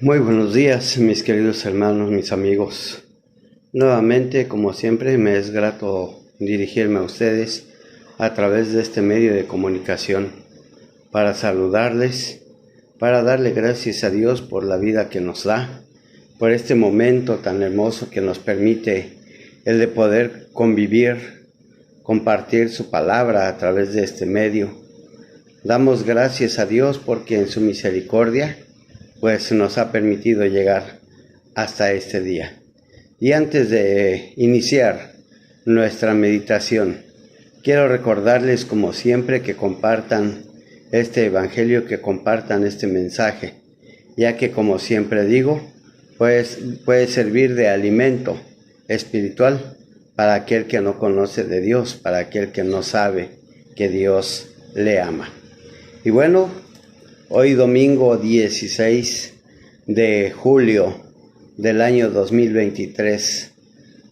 Muy buenos días, mis queridos hermanos, mis amigos. Nuevamente, como siempre, me es grato dirigirme a ustedes a través de este medio de comunicación para saludarles, para darle gracias a Dios por la vida que nos da, por este momento tan hermoso que nos permite el de poder convivir, compartir su palabra a través de este medio. Damos gracias a Dios porque en su misericordia pues nos ha permitido llegar hasta este día. Y antes de iniciar nuestra meditación, quiero recordarles como siempre que compartan este evangelio, que compartan este mensaje, ya que como siempre digo, pues puede servir de alimento espiritual para aquel que no conoce de Dios, para aquel que no sabe que Dios le ama. Y bueno, hoy domingo 16 de julio del año 2023,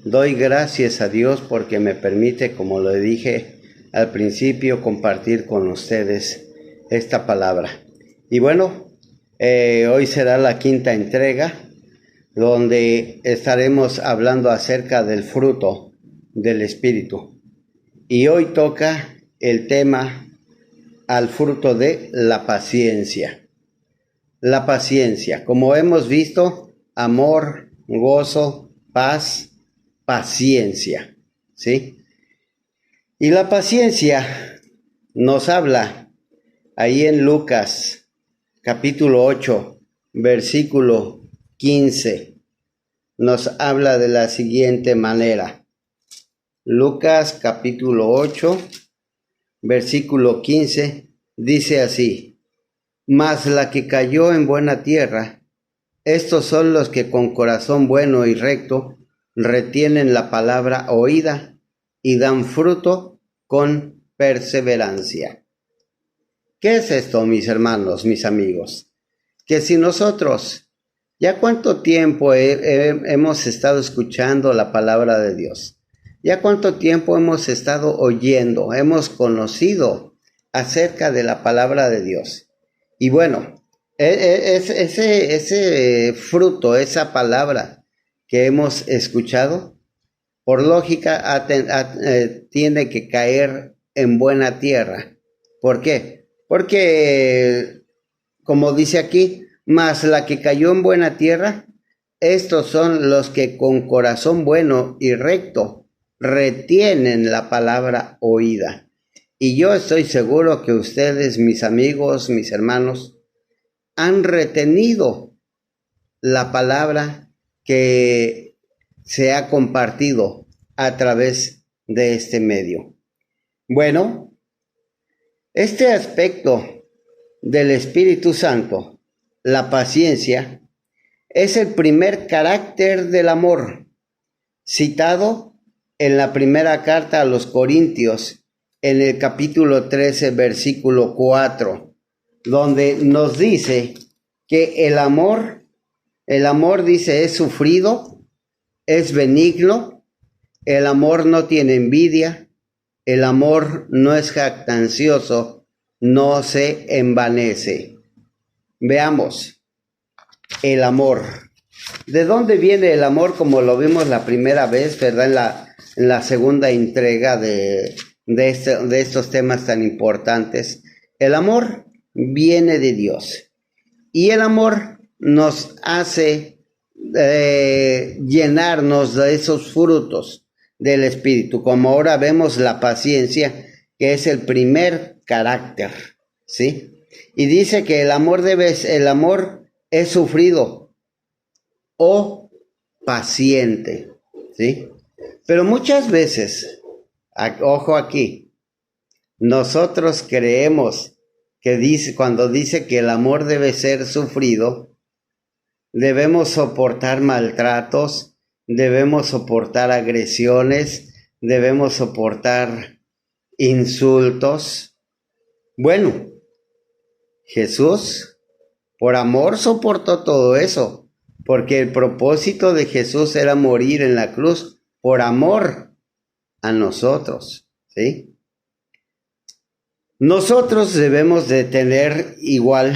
doy gracias a Dios porque me permite, como lo dije al principio, compartir con ustedes esta palabra. Y bueno, hoy será la quinta entrega, donde estaremos hablando acerca del fruto del Espíritu. Y hoy toca el tema al fruto de la paciencia. La paciencia, como hemos visto, amor, gozo, paz, paciencia, ¿sí? Y la paciencia nos habla ahí en Lucas, capítulo 8, versículo 15, nos habla de la siguiente manera. Lucas, capítulo 8, versículo 15, dice así: Mas la que cayó en buena tierra, estos son los que con corazón bueno y recto retienen la palabra oída y dan fruto con perseverancia. ¿Qué es esto, mis hermanos, mis amigos? Que si nosotros, ¿ya cuánto tiempo hemos estado escuchando la palabra de Dios? ¿Ya cuánto tiempo hemos estado oyendo, hemos conocido acerca de la palabra de Dios? Y bueno, ese fruto, esa palabra que hemos escuchado, por lógica tiene que caer en buena tierra. ¿Por qué? Porque, como dice aquí, mas la que cayó en buena tierra, estos son los que con corazón bueno y recto retienen la palabra oída. Y yo estoy seguro que ustedes, mis amigos, mis hermanos, han retenido la palabra que se ha compartido a través de este medio. Bueno, este aspecto del Espíritu Santo, la paciencia, es el primer carácter del amor, citado en la primera carta a los Corintios, en el capítulo 13, versículo 4, donde nos dice que el amor dice es sufrido, es benigno, el amor no tiene envidia, el amor no es jactancioso, no se envanece. Veamos, el amor. ¿De dónde viene el amor? Como lo vimos la primera vez, ¿verdad? En la segunda entrega de estos temas tan importantes. El amor viene de Dios. Y el amor nos hace llenarnos de esos frutos del Espíritu. Como ahora vemos la paciencia, que es el primer carácter, ¿sí? Y dice que el amor es sufrido o paciente, ¿sí? Pero muchas veces, ojo aquí, nosotros creemos que cuando dice que el amor debe ser sufrido, debemos soportar maltratos, debemos soportar agresiones, debemos soportar insultos. Bueno, Jesús, por amor, soportó todo eso, porque el propósito de Jesús era morir en la cruz por amor a nosotros, ¿sí? Nosotros debemos de tener igual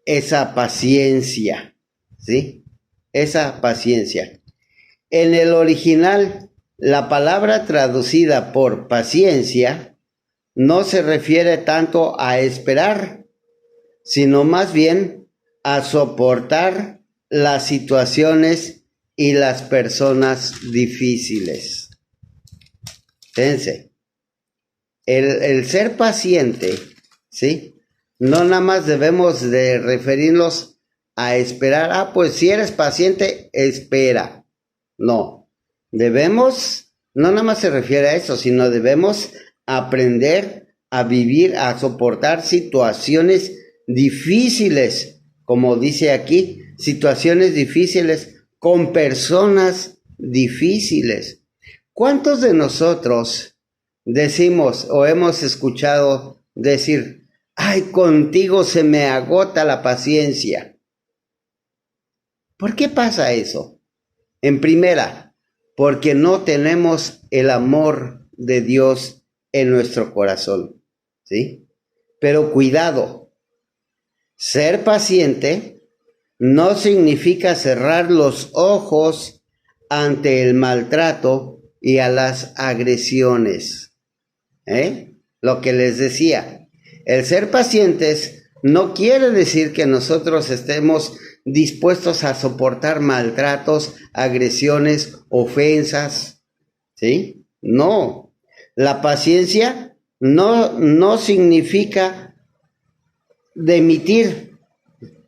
esa paciencia, ¿sí? Esa paciencia. En el original, la palabra traducida por paciencia no se refiere tanto a esperar, sino más bien a soportar las situaciones y las personas difíciles. Fíjense, el ser paciente, ¿sí? No nada más debemos de referirnos a esperar. Pues si eres paciente, espera. No, no nada más se refiere a eso, sino debemos aprender a vivir, a soportar situaciones difíciles, como dice aquí, situaciones difíciles con personas difíciles. ¿Cuántos de nosotros decimos o hemos escuchado decir, ay, contigo se me agota la paciencia? ¿Por qué pasa eso? En primera, porque no tenemos el amor de Dios en nuestro corazón, ¿sí? Pero cuidado, ser paciente no significa cerrar los ojos ante el maltrato y a las agresiones. Lo que les decía, el ser pacientes no quiere decir que nosotros estemos dispuestos a soportar maltratos, agresiones, ofensas, ¿sí? No, la paciencia no significa demitir.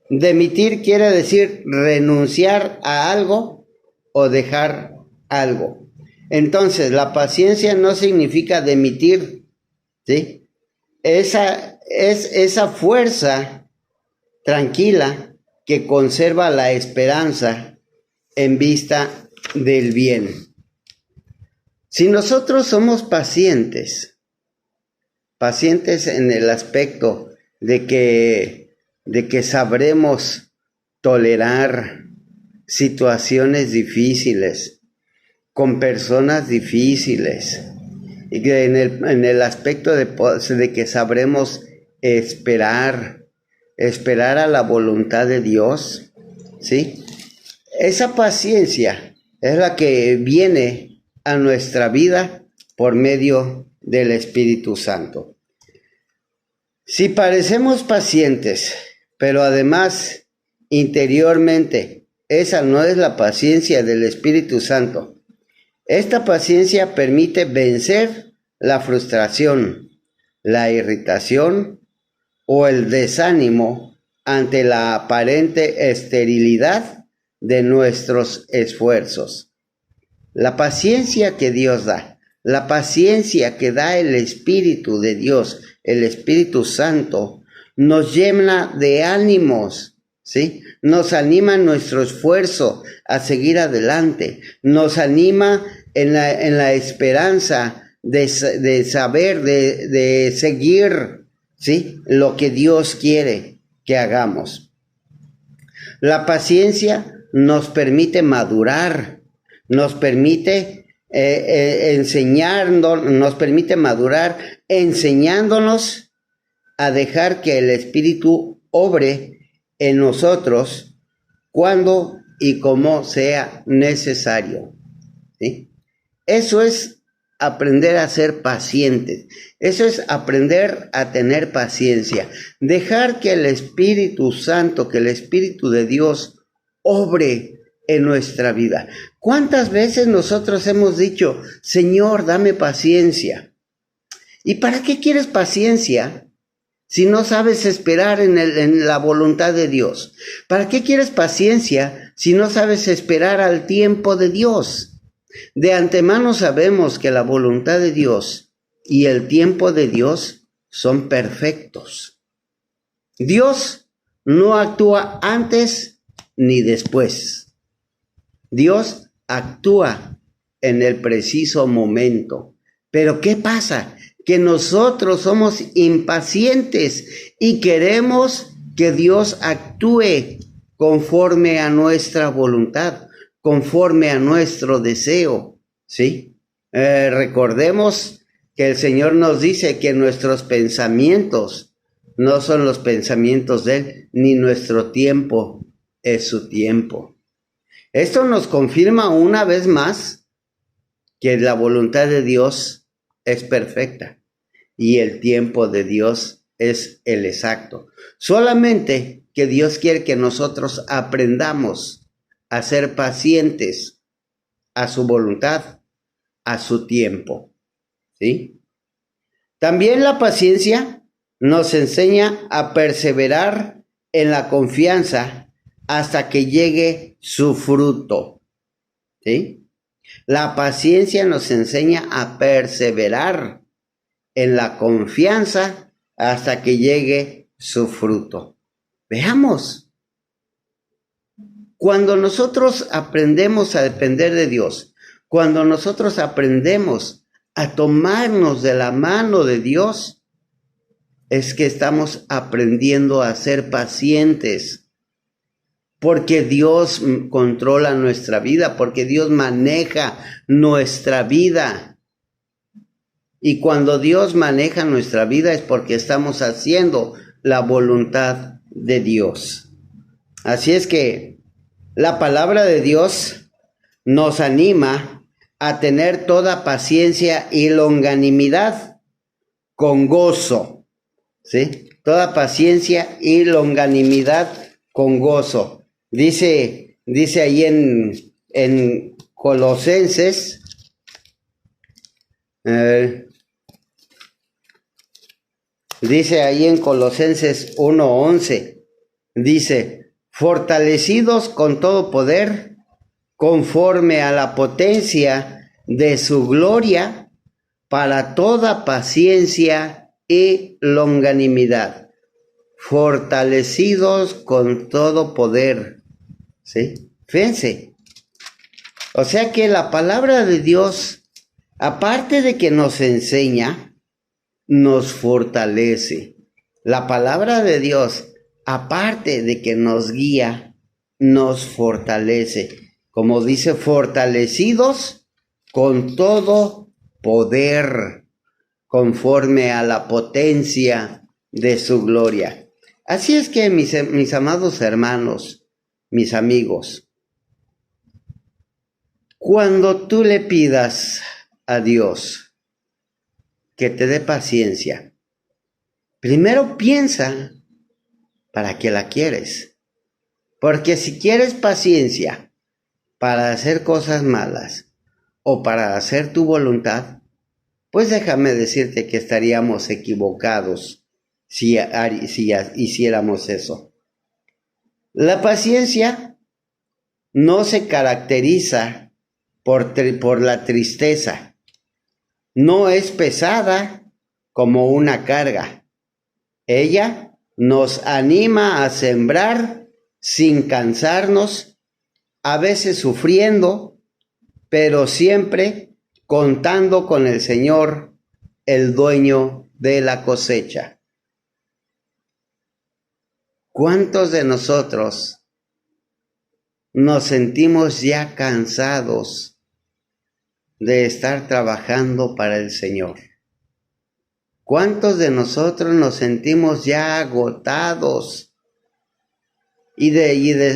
Demitir quiere decir renunciar a algo o dejar algo. Entonces, la paciencia no significa demitir, ¿sí? Esa es esa fuerza tranquila que conserva la esperanza en vista del bien. Si nosotros somos pacientes en el aspecto de que sabremos tolerar situaciones difíciles con personas difíciles, y que en el aspecto de que sabremos esperar a la voluntad de Dios, ¿sí? Esa paciencia es la que viene a nuestra vida por medio del Espíritu Santo. Si parecemos pacientes, pero además interiormente esa no es la paciencia del Espíritu Santo, esta paciencia permite vencer la frustración, la irritación o el desánimo ante la aparente esterilidad de nuestros esfuerzos. La paciencia que Dios da, la paciencia que da el Espíritu de Dios, el Espíritu Santo, nos llena de ánimos, ¿sí? Nos anima en nuestro esfuerzo a seguir adelante, nos anima en la esperanza de saber, de seguir, ¿sí? Lo que Dios quiere que hagamos. La paciencia nos permite madurar, nos permite madurar enseñándonos a dejar que el Espíritu obre en nosotros cuando y como sea necesario, ¿sí? Eso es aprender a ser pacientes. Eso es aprender a tener paciencia. Dejar que el Espíritu Santo, que el Espíritu de Dios obre en nuestra vida. ¿Cuántas veces nosotros hemos dicho, Señor, dame paciencia? ¿Y para qué quieres paciencia si no sabes esperar en la voluntad de Dios? ¿Para qué quieres paciencia si no sabes esperar al tiempo de Dios? De antemano sabemos que la voluntad de Dios y el tiempo de Dios son perfectos. Dios no actúa antes ni después. Dios actúa en el preciso momento. Pero ¿qué pasa? Que nosotros somos impacientes y queremos que Dios actúe conforme a nuestra voluntad, conforme a nuestro deseo, ¿sí? Recordemos que el Señor nos dice que nuestros pensamientos no son los pensamientos de Él, ni nuestro tiempo es su tiempo. Esto nos confirma una vez más que la voluntad de Dios es perfecta y el tiempo de Dios es el exacto. Solamente que Dios quiere que nosotros aprendamos a ser pacientes a su voluntad, a su tiempo, ¿sí? También la paciencia nos enseña a perseverar en la confianza hasta que llegue su fruto, ¿sí? La paciencia nos enseña a perseverar en la confianza hasta que llegue su fruto. Veamos, cuando nosotros aprendemos a depender de Dios, cuando nosotros aprendemos a tomarnos de la mano de Dios, es que estamos aprendiendo a ser pacientes, porque Dios controla nuestra vida, porque Dios maneja nuestra vida. Y cuando Dios maneja nuestra vida es porque estamos haciendo la voluntad de Dios. Así es que la palabra de Dios nos anima a tener toda paciencia y longanimidad con gozo, ¿sí? Toda paciencia y longanimidad con gozo. Dice ahí en Colosenses, dice ahí en Colosenses 1:11, dice, fortalecidos con todo poder, conforme a la potencia de su gloria, para toda paciencia y longanimidad. Fortalecidos con todo poder, ¿sí? Fíjense. O sea que la palabra de Dios, aparte de que nos enseña, nos fortalece. La palabra de Dios, aparte de que nos guía, nos fortalece. Como dice, fortalecidos con todo poder, conforme a la potencia de su gloria. Así es que mis amados hermanos, mis amigos, cuando tú le pidas a Dios que te dé paciencia, primero piensa para qué la quieres. Porque si quieres paciencia para hacer cosas malas o para hacer tu voluntad, pues déjame decirte que estaríamos equivocados si hiciéramos eso. La paciencia no se caracteriza por la tristeza. No es pesada como una carga. Ella nos anima a sembrar sin cansarnos, a veces sufriendo, pero siempre contando con el Señor, el dueño de la cosecha. ¿Cuántos de nosotros nos sentimos ya cansados de estar trabajando para el Señor? ¿Cuántos de nosotros nos sentimos ya agotados y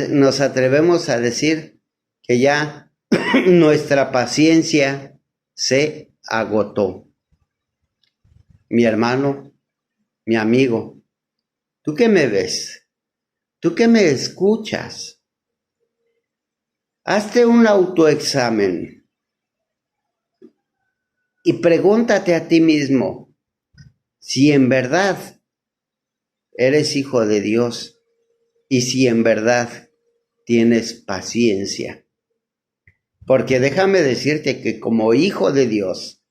nos atrevemos a decir que ya nuestra paciencia se agotó? Mi hermano, mi amigo, ¿tú qué me ves? ¿Tú qué me escuchas? Hazte un autoexamen y pregúntate a ti mismo si en verdad eres hijo de Dios y si en verdad tienes paciencia. Porque déjame decirte que como hijo de Dios,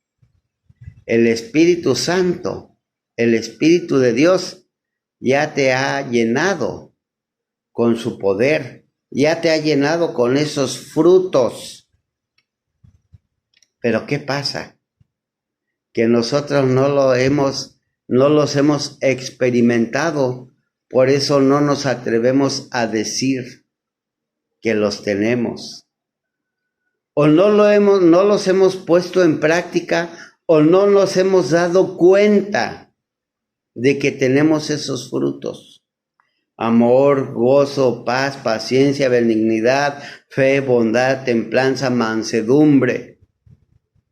el Espíritu Santo, el Espíritu de Dios, ya te ha llenado con su poder, ya te ha llenado con esos frutos. Pero ¿qué pasa? Que nosotros no los hemos experimentado, por eso no nos atrevemos a decir que los tenemos. O no los hemos puesto en práctica, o no nos hemos dado cuenta de que tenemos esos frutos. amor, gozo, paz, paciencia, benignidad, fe, bondad, templanza, mansedumbre.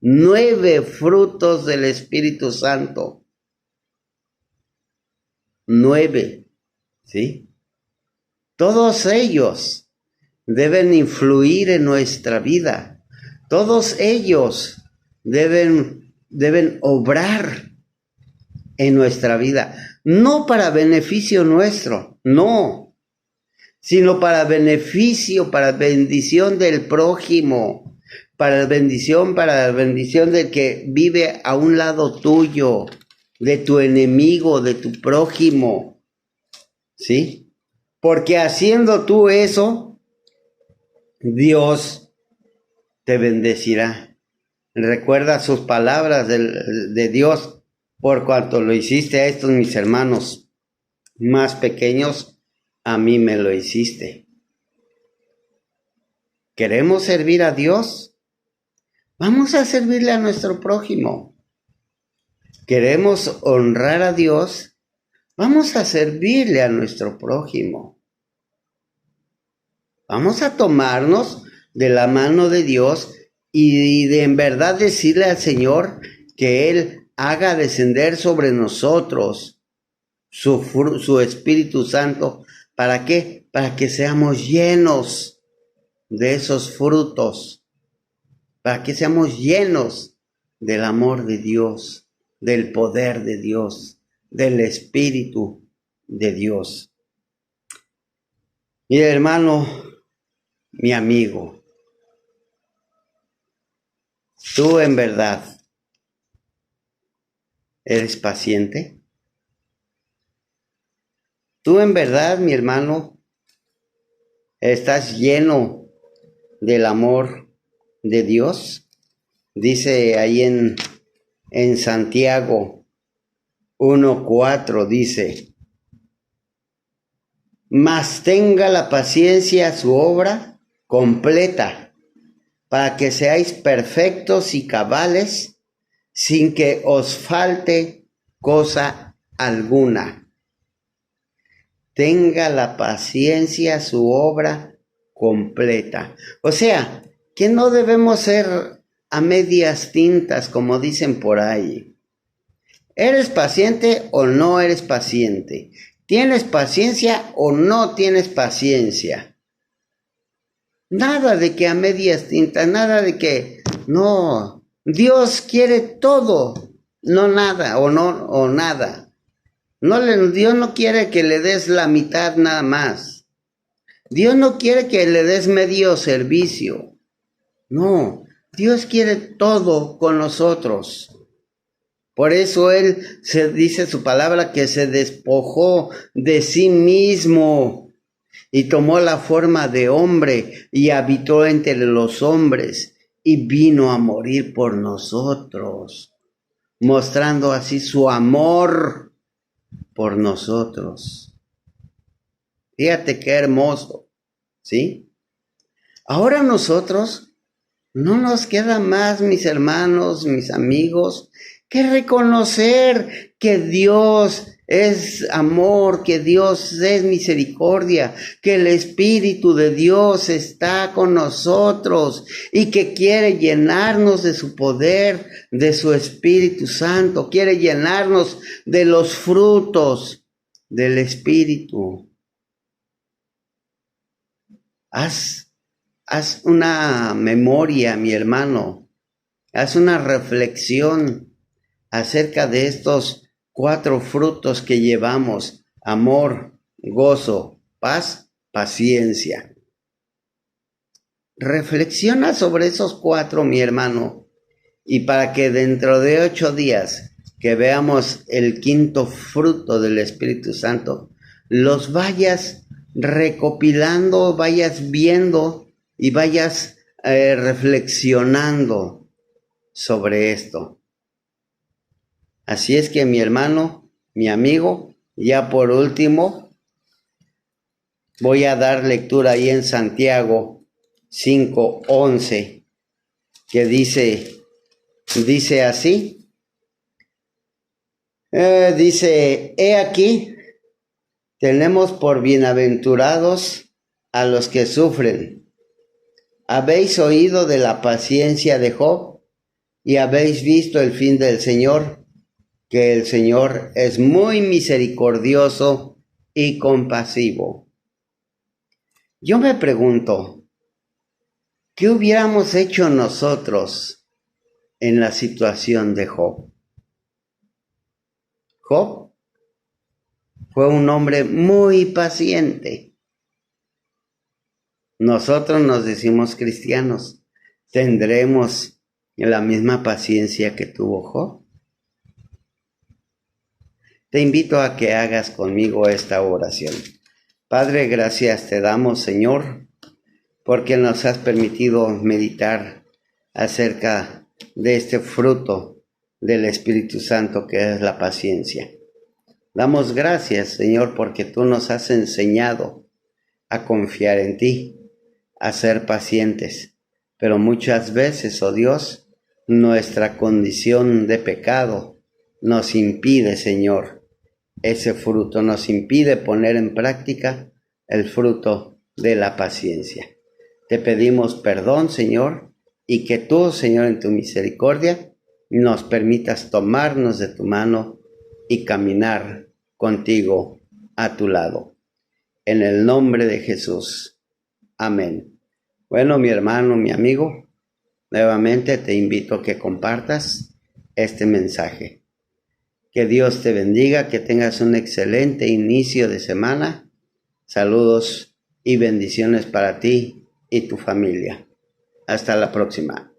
9 frutos del Espíritu Santo. 9, ¿sí? Todos ellos deben influir en nuestra vida. Todos ellos deben obrar en nuestra vida. No para beneficio nuestro, no, sino para beneficio, para bendición del prójimo, para la bendición del que vive a un lado tuyo, de tu enemigo, de tu prójimo, ¿sí? Porque haciendo tú eso, Dios te bendecirá. Recuerda sus palabras de Dios: por cuanto lo hiciste a estos mis hermanos más pequeños, a mí me lo hiciste. ¿Queremos servir a Dios? Vamos a servirle a nuestro prójimo. ¿Queremos honrar a Dios? Vamos a servirle a nuestro prójimo. Vamos a tomarnos de la mano de Dios y de en verdad decirle al Señor que Él haga descender sobre nosotros su Espíritu Santo. ¿Para qué? Para que seamos llenos de esos frutos. Para que seamos llenos del amor de Dios, del poder de Dios, del Espíritu de Dios. Mi hermano, mi amigo, ¿tú en verdad eres paciente? ¿Tú en verdad, mi hermano, estás lleno del amor de Dios? Dice ahí en Santiago 1:4, dice: mas tenga la paciencia su obra completa, para que seáis perfectos y cabales, sin que os falte cosa alguna. Tenga la paciencia su obra completa. O sea, que no debemos ser a medias tintas, como dicen por ahí. ¿Eres paciente o no eres paciente? ¿Tienes paciencia o no tienes paciencia? Nada de que a medias tintas, nada de que no. Dios quiere todo, no nada o nada. Dios no quiere que le des la mitad nada más. Dios no quiere que le des medio servicio. No, Dios quiere todo con nosotros. Por eso Él se dice su palabra que se despojó de sí mismo y tomó la forma de hombre y habitó entre los hombres y vino a morir por nosotros, mostrando así su amor por nosotros. Fíjate qué hermoso, ¿sí? Ahora nosotros no nos queda más, mis hermanos, mis amigos, que reconocer que Dios es amor, que Dios es misericordia, que el Espíritu de Dios está con nosotros y que quiere llenarnos de su poder, de su Espíritu Santo, quiere llenarnos de los frutos del Espíritu. Haz una memoria, mi hermano, haz una reflexión acerca de estos 4 frutos que llevamos: amor, gozo, paz, paciencia. Reflexiona sobre esos 4, mi hermano, y para que dentro de 8 días que veamos el 5º fruto del Espíritu Santo, los vayas recopilando, vayas viendo y vayas reflexionando sobre esto. Así es que, mi hermano, mi amigo, ya por último, voy a dar lectura ahí en Santiago 5:11, que dice así. Dice: he aquí, Tenemos por bienaventurados a los que sufren. Habéis oído de la paciencia de Job y habéis visto el fin del Señor, que el Señor es muy misericordioso y compasivo. Yo me pregunto, ¿qué hubiéramos hecho nosotros en la situación de Job? Job fue un hombre muy paciente. Nosotros nos decimos cristianos, ¿tendremos la misma paciencia que tuvo Job? Te invito a que hagas conmigo esta oración. Padre, gracias te damos, Señor, porque nos has permitido meditar acerca de este fruto del Espíritu Santo que es la paciencia. Damos gracias, Señor, porque tú nos has enseñado a confiar en ti, a ser pacientes. Pero muchas veces, oh Dios, nuestra condición de pecado nos impide, Señor, ese fruto, nos impide poner en práctica el fruto de la paciencia. Te pedimos perdón, Señor, y que tú, Señor, en tu misericordia, nos permitas tomarnos de tu mano y caminar contigo a tu lado. En el nombre de Jesús. Amén. Bueno, mi hermano, mi amigo, nuevamente te invito a que compartas este mensaje. Que Dios te bendiga, que tengas un excelente inicio de semana. Saludos y bendiciones para ti y tu familia. Hasta la próxima.